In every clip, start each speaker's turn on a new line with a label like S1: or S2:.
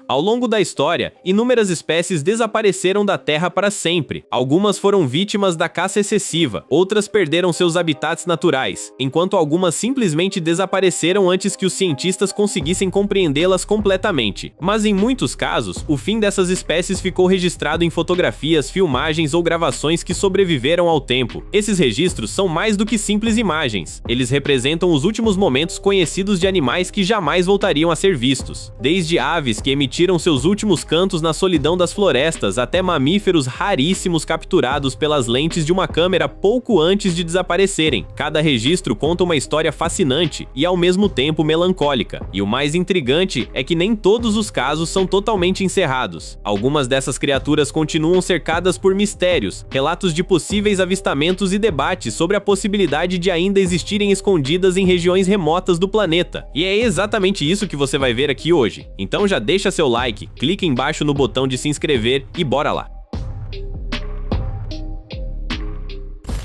S1: Ao longo da história, inúmeras espécies desapareceram da Terra para sempre. Algumas foram vítimas da caça excessiva, outras perderam seus habitats naturais, enquanto algumas simplesmente desapareceram antes que os cientistas conseguissem compreendê-las completamente. Mas em muitos casos, o fim dessas espécies ficou registrado em fotografias, filmagens ou gravações que sobreviveram ao tempo. Esses registros são mais do que simples imagens. Eles representam os últimos momentos conhecidos de animais que jamais voltariam a ser vistos. Desde aves que emitiram seus últimos cantos na solidão das florestas até mamíferos raríssimos capturados pelas lentes de uma câmera pouco antes de desaparecerem. Cada registro conta uma história fascinante e ao mesmo tempo melancólica. E o mais intrigante é que nem todos os casos são totalmente encerrados. Algumas dessas criaturas continuam cercadas por mistérios, relatos de possíveis avistamentos e debates sobre a possibilidade de ainda existirem escondidas em regiões remotas do planeta. E é exatamente isso que você vai ver aqui hoje. Então já deixa seu like, clique embaixo no botão de se inscrever e bora lá!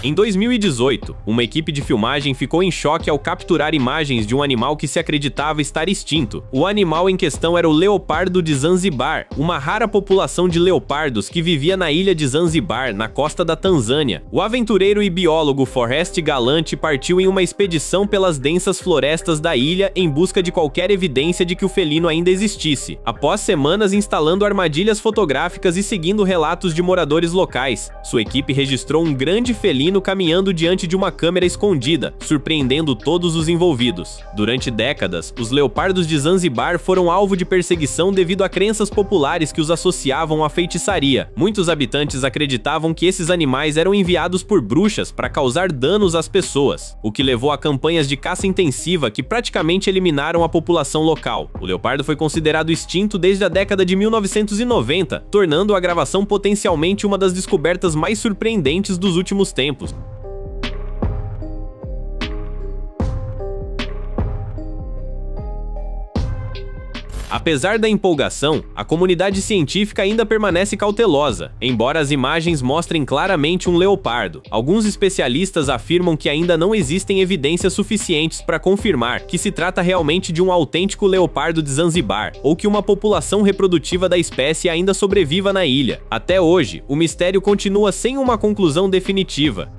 S1: Em 2018, uma equipe de filmagem ficou em choque ao capturar imagens de um animal que se acreditava estar extinto. O animal em questão era o leopardo de Zanzibar, uma rara população de leopardos que vivia na ilha de Zanzibar, na costa da Tanzânia. O aventureiro e biólogo Forrest Galante partiu em uma expedição pelas densas florestas da ilha em busca de qualquer evidência de que o felino ainda existisse. Após semanas instalando armadilhas fotográficas e seguindo relatos de moradores locais, sua equipe registrou um grande felino caminhando diante de uma câmera escondida, surpreendendo todos os envolvidos. Durante décadas, os leopardos de Zanzibar foram alvo de perseguição devido a crenças populares que os associavam à feitiçaria. Muitos habitantes acreditavam que esses animais eram enviados por bruxas para causar danos às pessoas, o que levou a campanhas de caça intensiva que praticamente eliminaram a população local. O leopardo foi considerado extinto desde a década de 1990, tornando a gravação potencialmente uma das descobertas mais surpreendentes dos últimos tempos. Apesar da empolgação, a comunidade científica ainda permanece cautelosa, embora as imagens mostrem claramente um leopardo. Alguns especialistas afirmam que ainda não existem evidências suficientes para confirmar que se trata realmente de um autêntico leopardo de Zanzibar, ou que uma população reprodutiva da espécie ainda sobreviva na ilha. Até hoje, o mistério continua sem uma conclusão definitiva.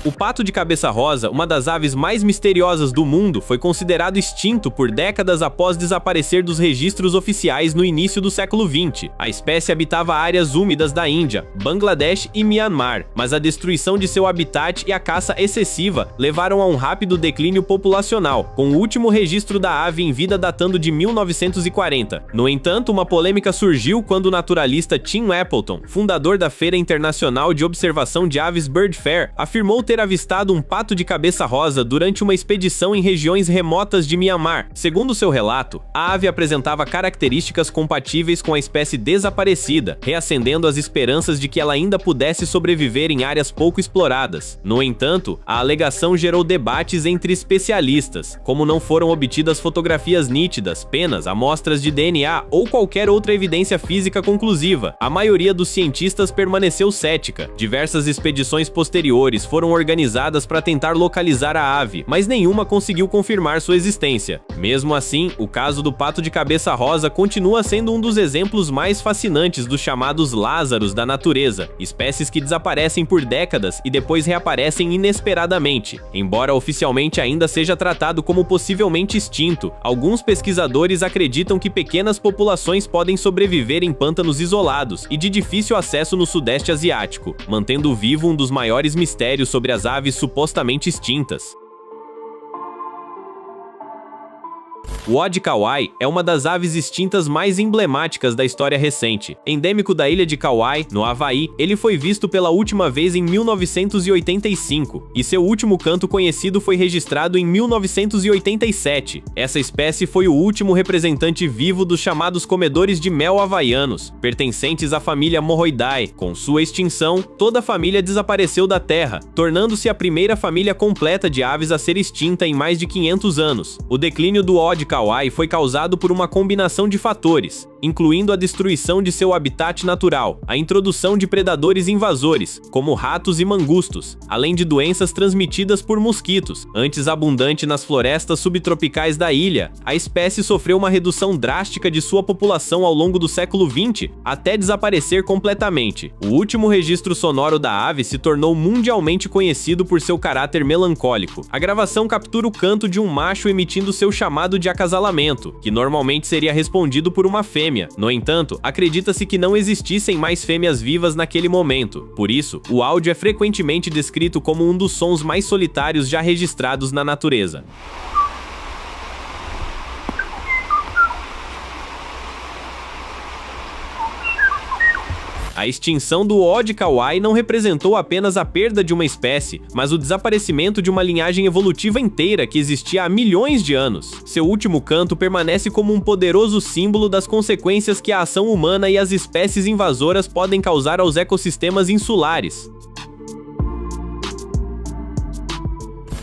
S1: O pato de cabeça rosa, uma das aves mais misteriosas do mundo, foi considerado extinto por décadas após desaparecer dos registros oficiais no início do século XX. A espécie habitava áreas úmidas da Índia, Bangladesh e Myanmar, mas a destruição de seu habitat e a caça excessiva levaram a um rápido declínio populacional, com o último registro da ave em vida datando de 1940. No entanto, uma polêmica surgiu quando o naturalista Tim Appleton, fundador da Feira Internacional de Observação de Aves Bird Fair, afirmou ter avistado um pato de cabeça rosa durante uma expedição em regiões remotas de Myanmar. Segundo seu relato, a ave apresentava características compatíveis com a espécie desaparecida, reacendendo as esperanças de que ela ainda pudesse sobreviver em áreas pouco exploradas. No entanto, a alegação gerou debates entre especialistas, como não foram obtidas fotografias nítidas, penas, amostras de DNA ou qualquer outra evidência física conclusiva. A maioria dos cientistas permaneceu cética. Diversas expedições posteriores foram organizadas para tentar localizar a ave, mas nenhuma conseguiu confirmar sua existência. Mesmo assim, o caso do pato de cabeça rosa continua sendo um dos exemplos mais fascinantes dos chamados Lázaros da natureza, espécies que desaparecem por décadas e depois reaparecem inesperadamente. Embora oficialmente ainda seja tratado como possivelmente extinto, alguns pesquisadores acreditam que pequenas populações podem sobreviver em pântanos isolados e de difícil acesso no Sudeste Asiático, mantendo vivo um dos maiores mistérios sobre as aves supostamente extintas. O Odi Kauai é uma das aves extintas mais emblemáticas da história recente. Endêmico da ilha de Kauai, no Havaí, ele foi visto pela última vez em 1985, e seu último canto conhecido foi registrado em 1987. Essa espécie foi o último representante vivo dos chamados comedores de mel havaianos, pertencentes à família Morroidae. Com sua extinção, toda a família desapareceu da Terra, tornando-se a primeira família completa de aves a ser extinta em mais de 500 anos. O declínio do Odi kauai foi causado por uma combinação de fatores, incluindo a destruição de seu habitat natural, a introdução de predadores invasores, como ratos e mangustos, além de doenças transmitidas por mosquitos. Antes abundante nas florestas subtropicais da ilha, a espécie sofreu uma redução drástica de sua população ao longo do século XX, até desaparecer completamente. O último registro sonoro da ave se tornou mundialmente conhecido por seu caráter melancólico. A gravação captura o canto de um macho emitindo seu chamado de acasalamento, que normalmente seria respondido por uma fêmea. No entanto, acredita-se que não existissem mais fêmeas vivas naquele momento. Por isso, o áudio é frequentemente descrito como um dos sons mais solitários já registrados na natureza. A extinção do Odi kauai não representou apenas a perda de uma espécie, mas o desaparecimento de uma linhagem evolutiva inteira que existia há milhões de anos. Seu último canto permanece como um poderoso símbolo das consequências que a ação humana e as espécies invasoras podem causar aos ecossistemas insulares.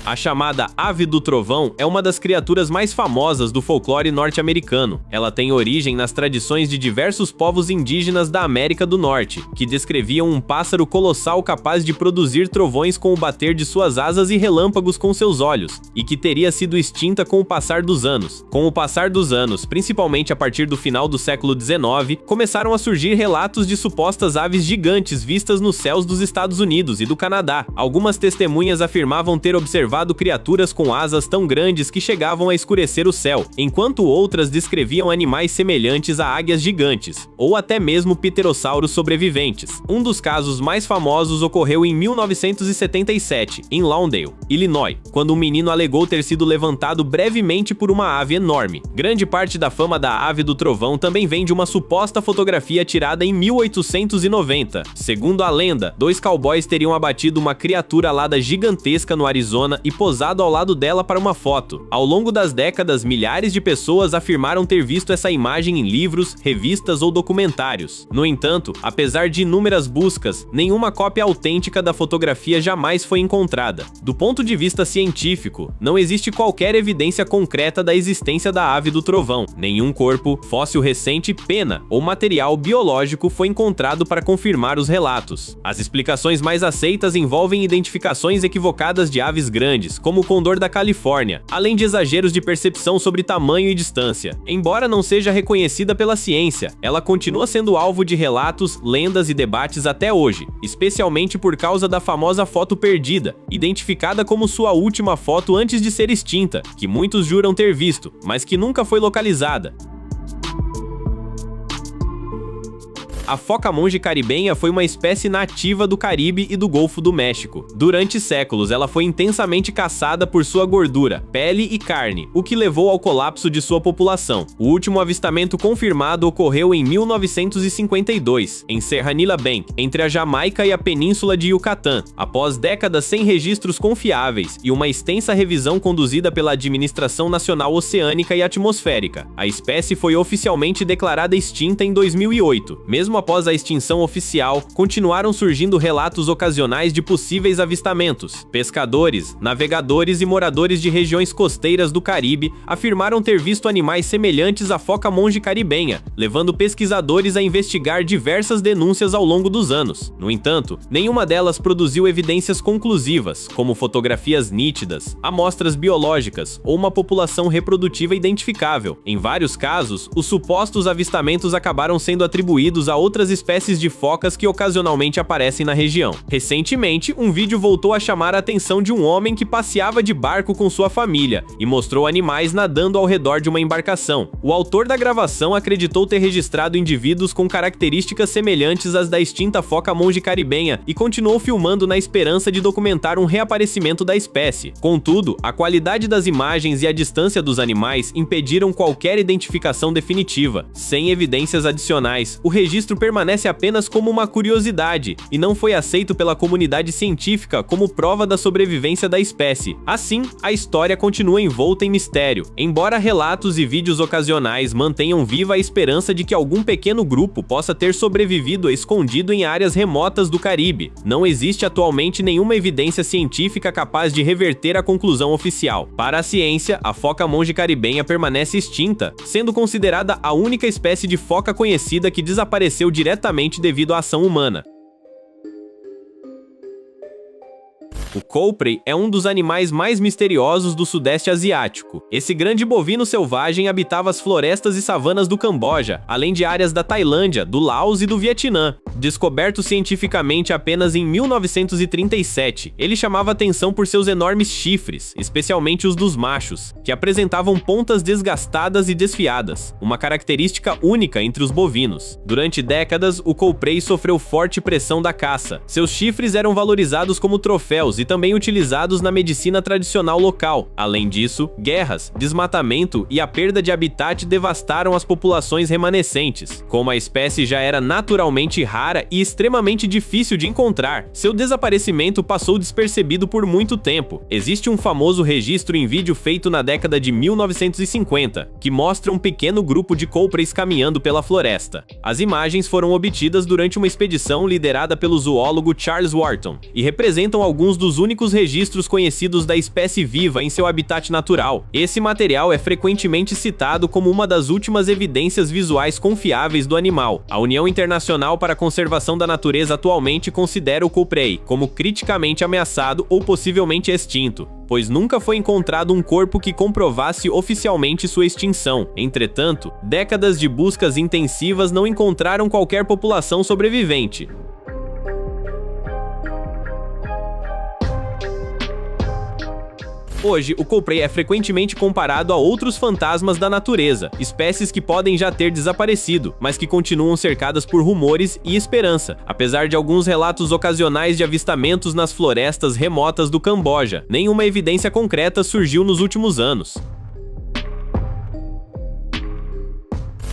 S1: A chamada Ave do Trovão é uma das criaturas mais famosas do folclore norte-americano. Ela tem origem nas tradições de diversos povos indígenas da América do Norte, que descreviam um pássaro colossal capaz de produzir trovões com o bater de suas asas e relâmpagos com seus olhos, e que teria sido extinta com o passar dos anos. Com o passar dos anos, principalmente a partir do final do século XIX, começaram a surgir relatos de supostas aves gigantes vistas nos céus dos Estados Unidos e do Canadá. Algumas testemunhas afirmavam ter observado criaturas com asas tão grandes que chegavam a escurecer o céu, enquanto outras descreviam animais semelhantes a águias gigantes, ou até mesmo pterossauros sobreviventes. Um dos casos mais famosos ocorreu em 1977, em Lawndale, Illinois, quando um menino alegou ter sido levantado brevemente por uma ave enorme. Grande parte da fama da Ave do Trovão também vem de uma suposta fotografia tirada em 1890. Segundo a lenda, 2 cowboys teriam abatido uma criatura alada gigantesca no Arizona e posado ao lado dela para uma foto. Ao longo das décadas, milhares de pessoas afirmaram ter visto essa imagem em livros, revistas ou documentários. No entanto, apesar de inúmeras buscas, nenhuma cópia autêntica da fotografia jamais foi encontrada. Do ponto de vista científico, não existe qualquer evidência concreta da existência da Ave do Trovão. Nenhum corpo, fóssil recente, pena ou material biológico foi encontrado para confirmar os relatos. As explicações mais aceitas envolvem identificações equivocadas de aves grandes, como o condor da Califórnia, além de exageros de percepção sobre tamanho e distância. Embora não seja reconhecida pela ciência, ela continua sendo alvo de relatos, lendas e debates até hoje, especialmente por causa da famosa foto perdida, identificada como sua última foto antes de ser extinta, que muitos juram ter visto, mas que nunca foi localizada. A foca monge caribenha foi uma espécie nativa do Caribe e do Golfo do México. Durante séculos, ela foi intensamente caçada por sua gordura, pele e carne, o que levou ao colapso de sua população. O último avistamento confirmado ocorreu em 1952, em Serranilla Bank, entre a Jamaica e a Península de Yucatán. Após décadas sem registros confiáveis e uma extensa revisão conduzida pela Administração Nacional Oceânica e Atmosférica, a espécie foi oficialmente declarada extinta em 2008. Mesmo após a extinção oficial, continuaram surgindo relatos ocasionais de possíveis avistamentos. Pescadores, navegadores e moradores de regiões costeiras do Caribe afirmaram ter visto animais semelhantes à foca monge caribenha, levando pesquisadores a investigar diversas denúncias ao longo dos anos. No entanto, nenhuma delas produziu evidências conclusivas, como fotografias nítidas, amostras biológicas ou uma população reprodutiva identificável. Em vários casos, os supostos avistamentos acabaram sendo atribuídos a outras espécies de focas que ocasionalmente aparecem na região. Recentemente, um vídeo voltou a chamar a atenção de um homem que passeava de barco com sua família e mostrou animais nadando ao redor de uma embarcação. O autor da gravação acreditou ter registrado indivíduos com características semelhantes às da extinta foca monge caribenha e continuou filmando na esperança de documentar um reaparecimento da espécie. Contudo, a qualidade das imagens e a distância dos animais impediram qualquer identificação definitiva. Sem evidências adicionais, o registro registro permanece apenas como uma curiosidade e não foi aceito pela comunidade científica como prova da sobrevivência da espécie. Assim, a história continua envolta em mistério, embora relatos e vídeos ocasionais mantenham viva a esperança de que algum pequeno grupo possa ter sobrevivido escondido em áreas remotas do Caribe. Não existe atualmente nenhuma evidência científica capaz de reverter a conclusão oficial. Para a ciência, a foca monge caribenha permanece extinta, sendo considerada a única espécie de foca conhecida que desapareceu diretamente devido à ação humana. O Coupray é um dos animais mais misteriosos do Sudeste Asiático. Esse grande bovino selvagem habitava as florestas e savanas do Camboja, além de áreas da Tailândia, do Laos e do Vietnã. Descoberto cientificamente apenas em 1937, ele chamava atenção por seus enormes chifres, especialmente os dos machos, que apresentavam pontas desgastadas e desfiadas, uma característica única entre os bovinos. Durante décadas, o Coupray sofreu forte pressão da caça. Seus chifres eram valorizados como troféus e também utilizados na medicina tradicional local. Além disso, guerras, desmatamento e a perda de habitat devastaram as populações remanescentes. Como a espécie já era naturalmente rara e extremamente difícil de encontrar, seu desaparecimento passou despercebido por muito tempo. Existe um famoso registro em vídeo feito na década de 1950, que mostra um pequeno grupo de Couprays caminhando pela floresta. As imagens foram obtidas durante uma expedição liderada pelo zoólogo Charles Wharton e representam alguns dos únicos registros conhecidos da espécie viva em seu habitat natural. Esse material é frequentemente citado como uma das últimas evidências visuais confiáveis do animal. A União Internacional para a Conservação da Natureza atualmente considera o Coupray como criticamente ameaçado ou possivelmente extinto, pois nunca foi encontrado um corpo que comprovasse oficialmente sua extinção. Entretanto, décadas de buscas intensivas não encontraram qualquer população sobrevivente. Hoje, o Coupray é frequentemente comparado a outros fantasmas da natureza, espécies que podem já ter desaparecido, mas que continuam cercadas por rumores e esperança. Apesar de alguns relatos ocasionais de avistamentos nas florestas remotas do Camboja, nenhuma evidência concreta surgiu nos últimos anos.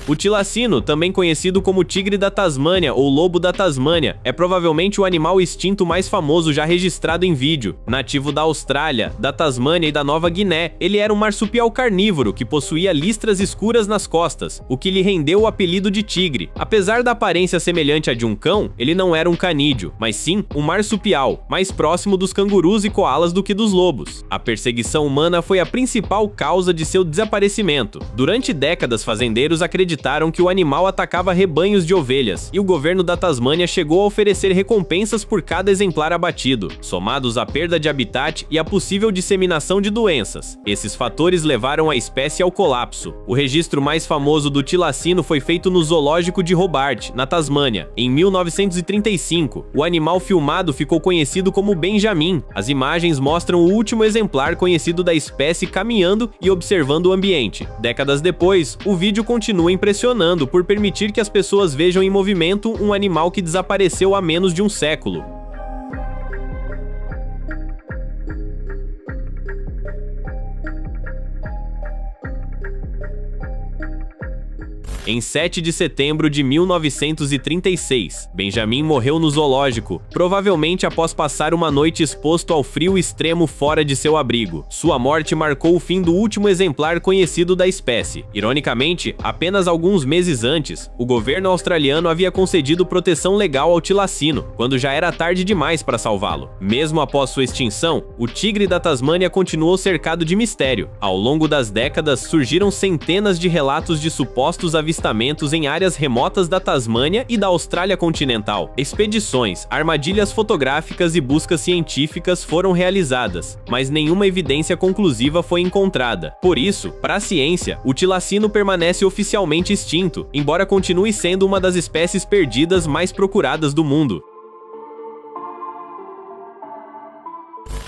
S1: O tilacino, também conhecido como tigre da Tasmânia ou lobo da Tasmânia, é provavelmente o animal extinto mais famoso já registrado em vídeo. Nativo da Austrália, da Tasmânia e da Nova Guiné, ele era um marsupial carnívoro que possuía listras escuras nas costas, o que lhe rendeu o apelido de tigre. Apesar da aparência semelhante à de um cão, ele não era um canídeo, mas sim um marsupial, mais próximo dos cangurus e coalas do que dos lobos. A perseguição humana foi a principal causa de seu desaparecimento. Durante décadas, fazendeiros acreditaram que o animal atacava rebanhos de ovelhas, e o governo da Tasmânia chegou a oferecer recompensas por cada exemplar abatido, somados à perda de habitat e à possível disseminação de doenças. Esses fatores levaram a espécie ao colapso. O registro mais famoso do tilacino foi feito no zoológico de Hobart, na Tasmânia, em 1935. O animal filmado ficou conhecido como Benjamin. As imagens mostram o último exemplar conhecido da espécie caminhando e observando o ambiente. Décadas depois, o vídeo continua impressionando por permitir que as pessoas vejam em movimento um animal que desapareceu há menos de um século. Em 7 de setembro de 1936, Benjamin morreu no zoológico, provavelmente após passar uma noite exposto ao frio extremo fora de seu abrigo. Sua morte marcou o fim do último exemplar conhecido da espécie. Ironicamente, apenas alguns meses antes, o governo australiano havia concedido proteção legal ao tilacino, quando já era tarde demais para salvá-lo. Mesmo após sua extinção, o tigre da Tasmânia continuou cercado de mistério. Ao longo das décadas, surgiram centenas de relatos de supostos avistamentos em áreas remotas da Tasmânia e da Austrália continental. Expedições, armadilhas fotográficas e buscas científicas foram realizadas, mas nenhuma evidência conclusiva foi encontrada. Por isso, para a ciência, o tilacino permanece oficialmente extinto, embora continue sendo uma das espécies perdidas mais procuradas do mundo.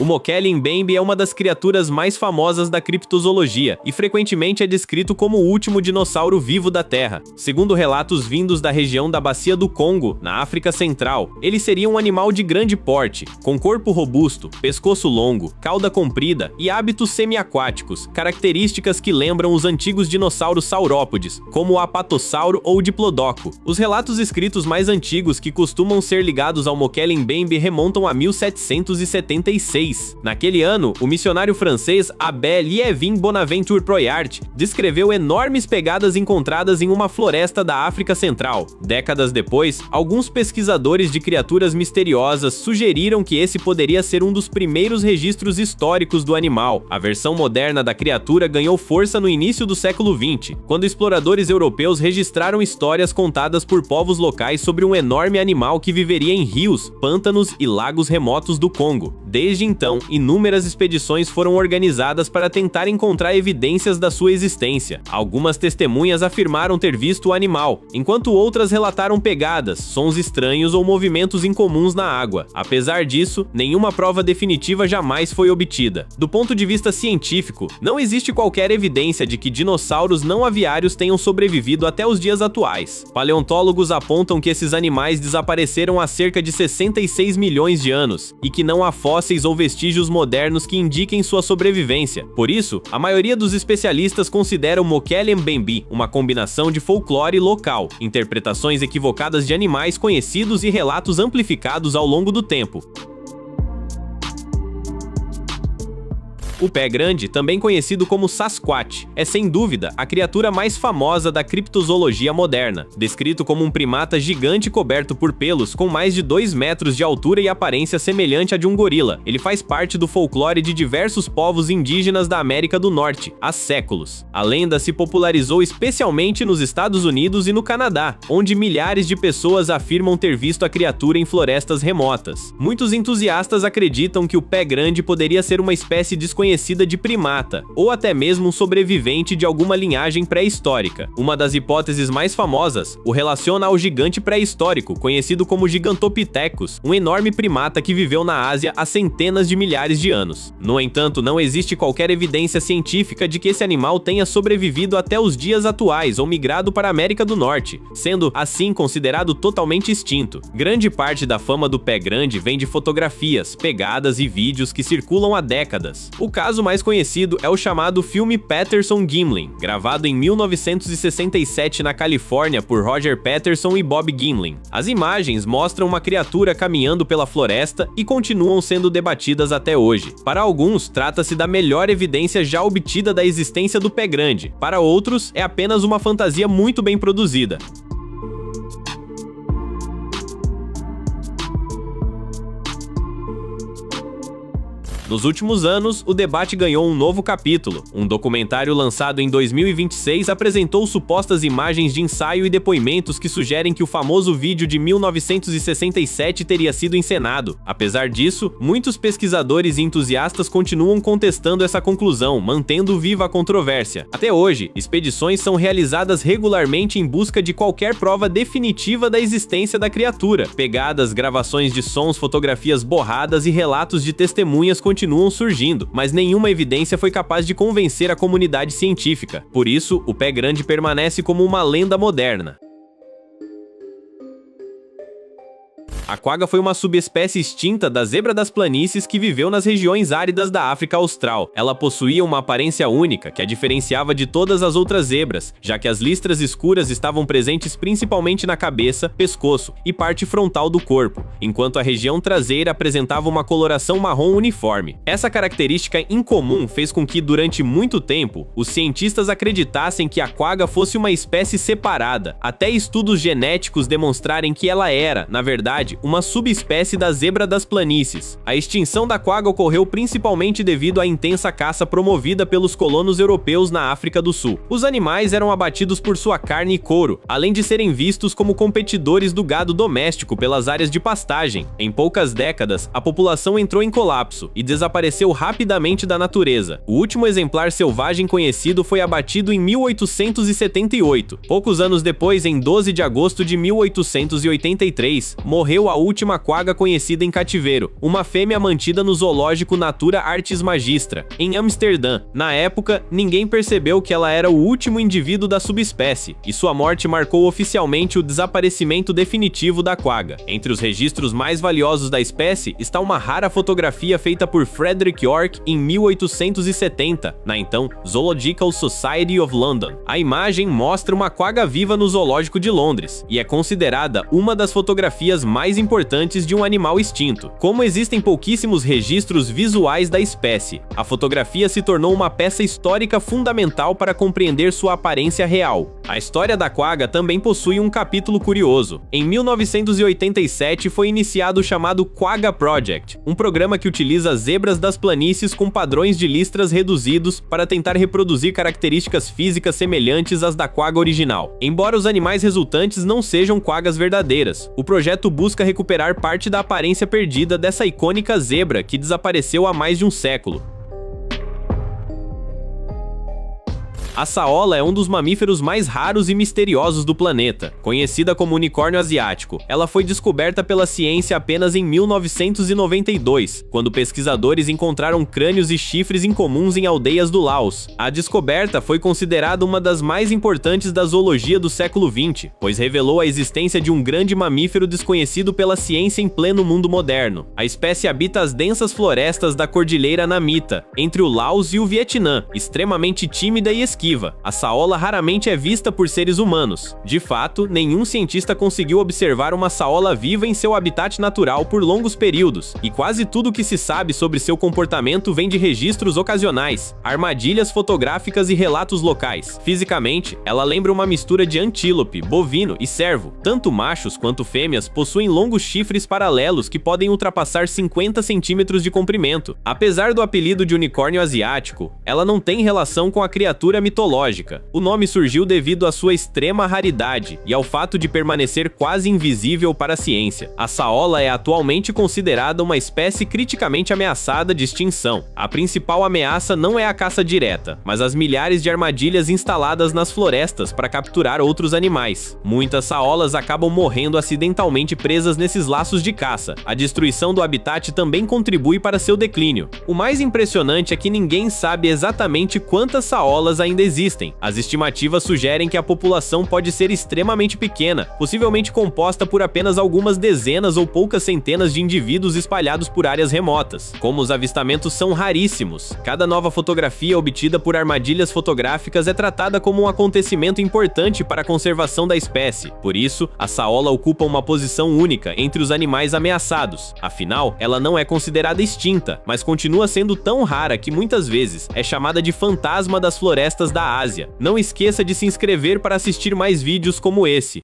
S1: O Mokele Mbembe é uma das criaturas mais famosas da criptozoologia e frequentemente é descrito como o último dinossauro vivo da Terra. Segundo relatos vindos da região da Bacia do Congo, na África Central, ele seria um animal de grande porte, com corpo robusto, pescoço longo, cauda comprida e hábitos semiaquáticos, características que lembram os antigos dinossauros saurópodes, como o apatossauro ou o diplodocus. Os relatos escritos mais antigos que costumam ser ligados ao Mokele Mbembe remontam a 1776. Naquele ano, o missionário francês Abel Liévin Bonaventure Proyart descreveu enormes pegadas encontradas em uma floresta da África Central. Décadas depois, alguns pesquisadores de criaturas misteriosas sugeriram que esse poderia ser um dos primeiros registros históricos do animal. A versão moderna da criatura ganhou força no início do século XX, quando exploradores europeus registraram histórias contadas por povos locais sobre um enorme animal que viveria em rios, pântanos e lagos remotos do Congo. Desde então, inúmeras expedições foram organizadas para tentar encontrar evidências da sua existência. Algumas testemunhas afirmaram ter visto o animal, enquanto outras relataram pegadas, sons estranhos ou movimentos incomuns na água. Apesar disso, nenhuma prova definitiva jamais foi obtida. Do ponto de vista científico, não existe qualquer evidência de que dinossauros não aviários tenham sobrevivido até os dias atuais. Paleontólogos apontam que esses animais desapareceram há cerca de 66 milhões de anos e que não há fósseis ou vestígios modernos que indiquem sua sobrevivência. Por isso, a maioria dos especialistas considera o Mokele Mbembe uma combinação de folclore local, interpretações equivocadas de animais conhecidos e relatos amplificados ao longo do tempo. O pé grande, também conhecido como Sasquatch, é sem dúvida a criatura mais famosa da criptozoologia moderna. Descrito como um primata gigante coberto por pelos com mais de 2 metros de altura e aparência semelhante à de um gorila, ele faz parte do folclore de diversos povos indígenas da América do Norte há séculos. A lenda se popularizou especialmente nos Estados Unidos e no Canadá, onde milhares de pessoas afirmam ter visto a criatura em florestas remotas. Muitos entusiastas acreditam que o pé grande poderia ser uma espécie desconhecida de primata, ou até mesmo um sobrevivente de alguma linhagem pré-histórica. Uma das hipóteses mais famosas o relaciona ao gigante pré-histórico, conhecido como Gigantopithecus, um enorme primata que viveu na Ásia há centenas de milhares de anos. No entanto, não existe qualquer evidência científica de que esse animal tenha sobrevivido até os dias atuais ou migrado para a América do Norte, sendo, assim, considerado totalmente extinto. Grande parte da fama do pé grande vem de fotografias, pegadas e vídeos que circulam há décadas. O caso mais conhecido é o chamado filme Patterson-Gimlin, gravado em 1967 na Califórnia por Roger Patterson e Bob Gimlin. As imagens mostram uma criatura caminhando pela floresta e continuam sendo debatidas até hoje. Para alguns, trata-se da melhor evidência já obtida da existência do pé grande. Para outros, é apenas uma fantasia muito bem produzida. Nos últimos anos, o debate ganhou um novo capítulo. Um documentário lançado em 2026 apresentou supostas imagens de ensaio e depoimentos que sugerem que o famoso vídeo de 1967 teria sido encenado. Apesar disso, muitos pesquisadores e entusiastas continuam contestando essa conclusão, mantendo viva a controvérsia. Até hoje, expedições são realizadas regularmente em busca de qualquer prova definitiva da existência da criatura. Pegadas, gravações de sons, fotografias borradas e relatos de testemunhas continuam surgindo, mas nenhuma evidência foi capaz de convencer a comunidade científica. Por isso, o pé grande permanece como uma lenda moderna. A quagga foi uma subespécie extinta da zebra das planícies que viveu nas regiões áridas da África Austral. Ela possuía uma aparência única que a diferenciava de todas as outras zebras, já que as listras escuras estavam presentes principalmente na cabeça, pescoço e parte frontal do corpo, enquanto a região traseira apresentava uma coloração marrom uniforme. Essa característica incomum fez com que, durante muito tempo, os cientistas acreditassem que a quagga fosse uma espécie separada, até estudos genéticos demonstrarem que ela era, na verdade, uma subespécie da zebra das planícies. A extinção da quagga ocorreu principalmente devido à intensa caça promovida pelos colonos europeus na África do Sul. Os animais eram abatidos por sua carne e couro, além de serem vistos como competidores do gado doméstico pelas áreas de pastagem. Em poucas décadas, a população entrou em colapso e desapareceu rapidamente da natureza. O último exemplar selvagem conhecido foi abatido em 1878. Poucos anos depois, em 12 de agosto de 1883, morreu a última quagga conhecida em cativeiro, uma fêmea mantida no zoológico Natura Artis Magistra, em Amsterdã. Na época, ninguém percebeu que ela era o último indivíduo da subespécie, e sua morte marcou oficialmente o desaparecimento definitivo da quagga. Entre os registros mais valiosos da espécie está uma rara fotografia feita por Frederick York em 1870, na então Zoological Society of London. A imagem mostra uma quagga viva no zoológico de Londres, e é considerada uma das fotografias mais importantes de um animal extinto. Como existem pouquíssimos registros visuais da espécie, a fotografia se tornou uma peça histórica fundamental para compreender sua aparência real. A história da quagga também possui um capítulo curioso. Em 1987 foi iniciado o chamado Quagga Project, um programa que utiliza zebras das planícies com padrões de listras reduzidos para tentar reproduzir características físicas semelhantes às da quagga original. Embora os animais resultantes não sejam quaggas verdadeiras, o projeto busca recuperar parte da aparência perdida dessa icônica zebra que desapareceu há mais de um século. A saola é um dos mamíferos mais raros e misteriosos do planeta. Conhecida como unicórnio asiático, ela foi descoberta pela ciência apenas em 1992, quando pesquisadores encontraram crânios e chifres incomuns em aldeias do Laos. A descoberta foi considerada uma das mais importantes da zoologia do século XX, pois revelou a existência de um grande mamífero desconhecido pela ciência em pleno mundo moderno. A espécie habita as densas florestas da Cordilheira Namita, entre o Laos e o Vietnã, extremamente tímida e esquiva. A saola raramente é vista por seres humanos. De fato, nenhum cientista conseguiu observar uma saola viva em seu habitat natural por longos períodos, e quase tudo o que se sabe sobre seu comportamento vem de registros ocasionais, armadilhas fotográficas e relatos locais. Fisicamente, ela lembra uma mistura de antílope, bovino e cervo. Tanto machos quanto fêmeas possuem longos chifres paralelos que podem ultrapassar 50 centímetros de comprimento. Apesar do apelido de unicórnio asiático, ela não tem relação com a criatura mitológica. O nome surgiu devido à sua extrema raridade e ao fato de permanecer quase invisível para a ciência. A saola é atualmente considerada uma espécie criticamente ameaçada de extinção. A principal ameaça não é a caça direta, mas as milhares de armadilhas instaladas nas florestas para capturar outros animais. Muitas saolas acabam morrendo acidentalmente presas nesses laços de caça. A destruição do habitat também contribui para seu declínio. O mais impressionante é que ninguém sabe exatamente quantas saolas ainda existem. As estimativas sugerem que a população pode ser extremamente pequena, possivelmente composta por apenas algumas dezenas ou poucas centenas de indivíduos espalhados por áreas remotas. Como os avistamentos são raríssimos, cada nova fotografia obtida por armadilhas fotográficas é tratada como um acontecimento importante para a conservação da espécie. Por isso, a saola ocupa uma posição única entre os animais ameaçados. Afinal, ela não é considerada extinta, mas continua sendo tão rara que muitas vezes é chamada de fantasma das florestas da Ásia. Não esqueça de se inscrever para assistir mais vídeos como esse.